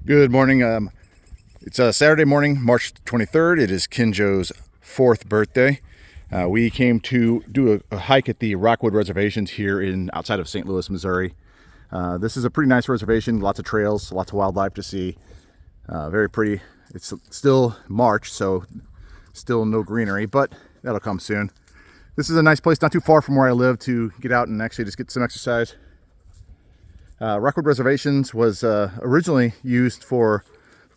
Good morning. It's Saturday morning, March 23rd. It is Kinjo's 4th birthday. We came to do a hike at the Rockwood Reservations here outside of St. Louis, Missouri. This is a pretty nice reservation, lots of trails, lots of wildlife to see. Very pretty. It's still March, so still no greenery, but that'll come soon. This is a nice place not too far from where I live to get out and actually just get some exercise. Rockwood Reservations was originally used for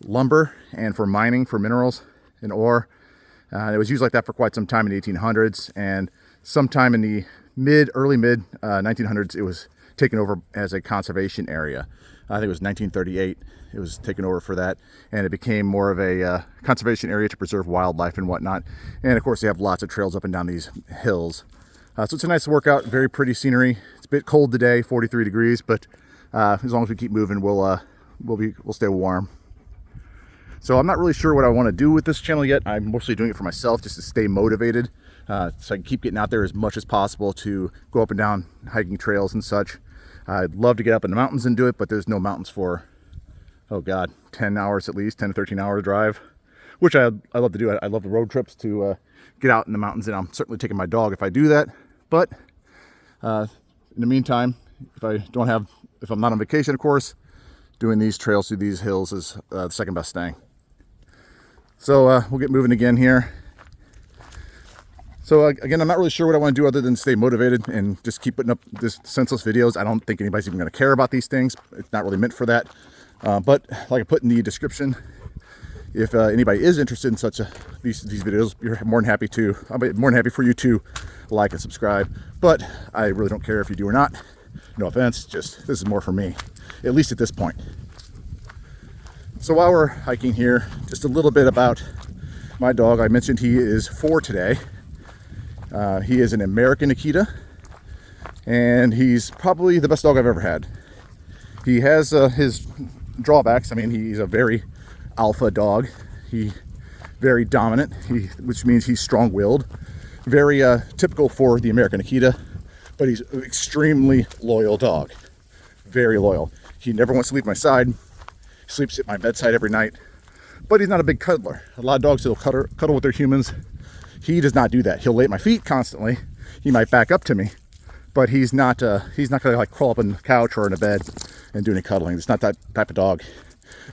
lumber and for mining for minerals and ore. It was used like that for quite some time in the 1800s, and sometime in the early mid 1900s it was taken over as a conservation area. I think it was 1938 it was taken over for that, and it became more of a conservation area to preserve wildlife and whatnot. And of course they have lots of trails up and down these hills. So it's a nice workout, very pretty scenery. It's a bit cold today, 43 degrees, but as long as we keep moving, we'll stay warm. So I'm not really sure what I want to do with this channel yet. I'm mostly doing it for myself, just to stay motivated, so I can keep getting out there as much as possible to go up and down hiking trails and such. I'd love to get up in the mountains and do it, but there's no mountains for, oh God, 10 hours at least, 10 to 13 hour drive, which I love to do. I love the road trips to get out in the mountains, and I'm certainly taking my dog if I do that. But in the meantime, if I'm not on vacation, of course, doing these trails through these hills is the second best thing. So we'll get moving again here. So again, I'm not really sure what I want to do other than stay motivated and just keep putting up this senseless videos. I don't think anybody's even going to care about these things. It's not really meant for that. But like I put in the description, if anybody is interested in these videos, I'll be more than happy for you to like and subscribe. But I really don't care if you do or not. No offense, just this is more for me, at least at this point. So while we're hiking here, just a little bit about my dog. I mentioned he is 4 today. He is an American Akita, and he's probably the best dog I've ever had. He has his drawbacks. I mean, he's a very alpha dog. He's very dominant, which means he's strong-willed. Very typical for the American Akita, but he's an extremely loyal dog. Very loyal. He never wants to leave my side. He sleeps at my bedside every night, but he's not a big cuddler. A lot of dogs will cuddle with their humans. He does not do that. He'll lay at my feet constantly. He might back up to me, but he's not gonna like crawl up in the couch or in a bed and do any cuddling. It's not that type of dog.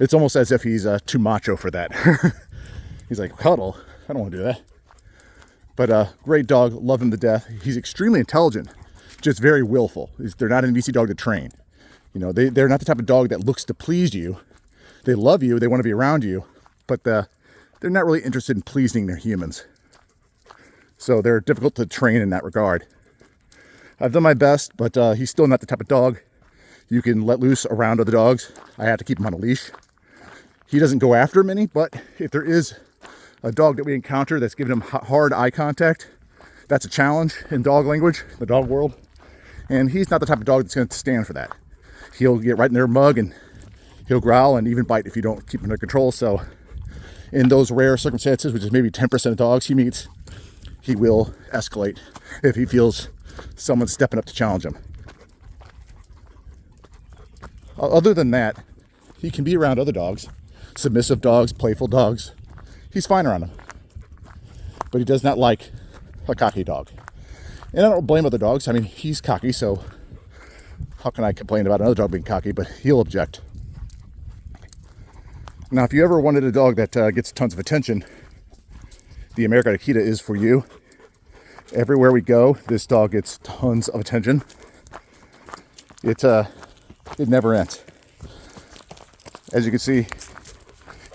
It's almost as if he's too macho for that. He's like, cuddle? I don't want to do that. But great dog, love him to death. He's extremely intelligent, just very willful. They're not an easy dog to train. You know, they're not the type of dog that looks to please you. They love you, they want to be around you, but they're not really interested in pleasing their humans. So they're difficult to train in that regard. I've done my best, but he's still not the type of dog you can let loose around other dogs. I have to keep him on a leash. He doesn't go after many, but if there is a dog that we encounter that's giving him hard eye contact, that's a challenge in dog language, the dog world. And he's not the type of dog that's going to stand for that. He'll get right in their mug and he'll growl and even bite if you don't keep him under control. So in those rare circumstances, which is maybe 10% of dogs he meets, he will escalate if he feels someone stepping up to challenge him. Other than that, he can be around other dogs, submissive dogs, playful dogs. He's fine around them. But he does not like a cocky dog. And I don't blame other dogs. I mean, he's cocky, so how can I complain about another dog being cocky? But he'll object. Now, if you ever wanted a dog that gets tons of attention, the American Akita is for you. Everywhere we go, this dog gets tons of attention. It never ends. As you can see,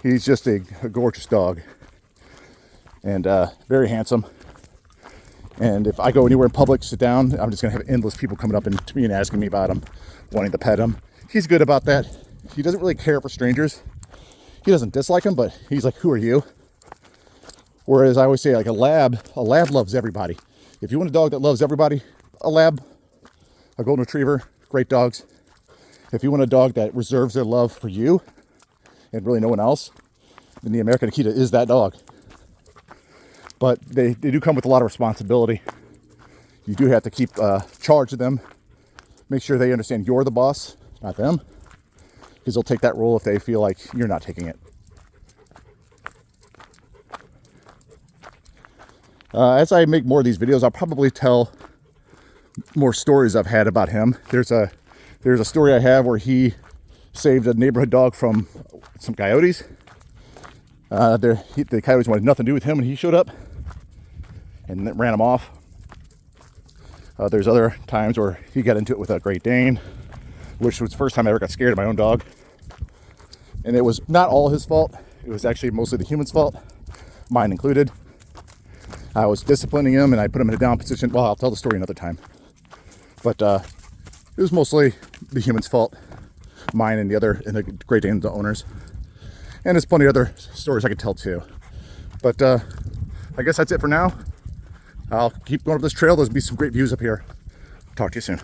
he's just a gorgeous dog and very handsome. And if I go anywhere in public, sit down, I'm just gonna have endless people coming up to me and asking me about him, wanting to pet him. He's good about that. He doesn't really care for strangers. He doesn't dislike them, but he's like, who are you? Whereas I always say, like a lab loves everybody. If you want a dog that loves everybody, a golden retriever, great dogs. If you want a dog that reserves their love for you and really no one else, then the American Akita is that dog. But they do come with a lot of responsibility. You do have to keep charge of them. Make sure they understand you're the boss, not them. because they'll take that role if they feel like you're not taking it. As I make more of these videos, I'll probably tell more stories I've had about him. There's a story I have where he saved a neighborhood dog from some coyotes. The coyotes wanted nothing to do with him, and he showed up and ran him off. There's other times where he got into it with a Great Dane, which was the first time I ever got scared of my own dog. And it was not all his fault. It was actually mostly the human's fault, mine included. I was disciplining him, and I put him in a down position. Well, I'll tell the story another time. But it was mostly the human's fault, mine and the Great Dane, the owners. And there's plenty of other stories I could tell too. But I guess that's it for now. I'll keep going up this trail. There'll be some great views up here. Talk to you soon.